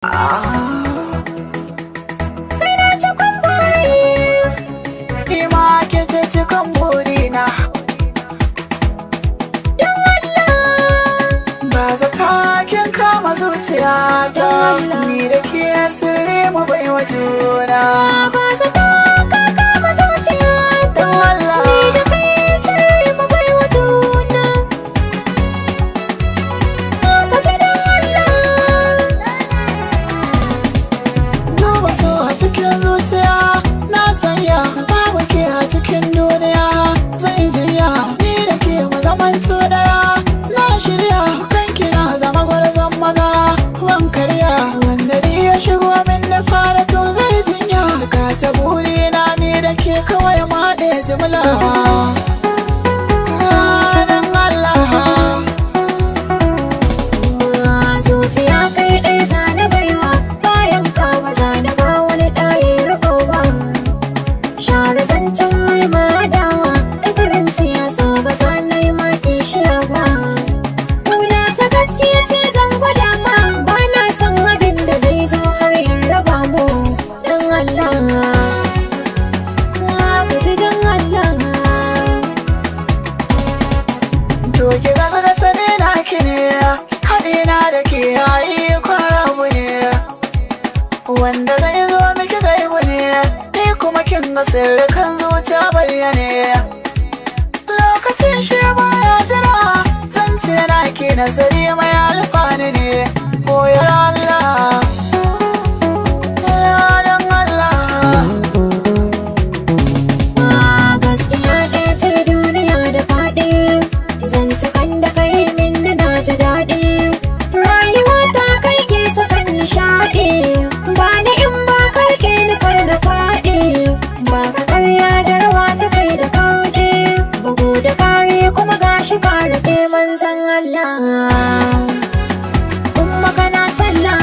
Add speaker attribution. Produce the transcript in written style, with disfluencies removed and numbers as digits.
Speaker 1: Kai na cikin buri,
Speaker 2: Ni ma ke ce cikin burina.
Speaker 1: don Allah,
Speaker 2: Ba zata kin kama zuciyata, ni da ke sirri mu bai wa juna.
Speaker 1: ba zata ka kama zuciyata,
Speaker 2: Don Allah.
Speaker 1: ni da kai sirri mu bai wa juna. Ka ce don Allah,
Speaker 2: Duba so a cikin zuciya, na sanya babu ke a cikin duniya. Zai jiya ni da ke mu zamanto daya. Na shirya kanki na zama gwarzon maza. Ban karya wanda ni ya shigo min da fara to zai jinya. Cika ta burina ni da ke kawai ma ɗaya jimla. Don Allah.
Speaker 1: zuciya kai ɗaya zana baiwa, bayan ka ba zana ba wani ɗaye riko ba. Share zancen mai madawa, ɗagarin siyaso ba za na yi ma kishiya ba. Ƙauna ta gaskiya ce zan gwada ma, ba na son abin da zai zo har yin raba mu. Don Allah, ka ji don Allah.
Speaker 2: To ki ga sane na ki ne, haɗina da ke yayi kun rabu ne. Wanda zai zo miki gaibu ne, ni kuma kin ga sirrikan zuciya bayyane. Lokacin shi baya jira, zance na ki nazari mai alfani ne. Koyar Allah, ya don Allah.
Speaker 1: Gaskiya ɗaya ce duniya da faɗi, zantukan da kai min na ji daɗi. Rayuwa ta kai ke sakan nishaɗi, ba ni in ba karke ni kar na faɗi. Ba ka karya da rawa ta kai da kauɗi, bugu da ƙari kuma gashi ƙara ke manzan Allah. Umma kana sallah.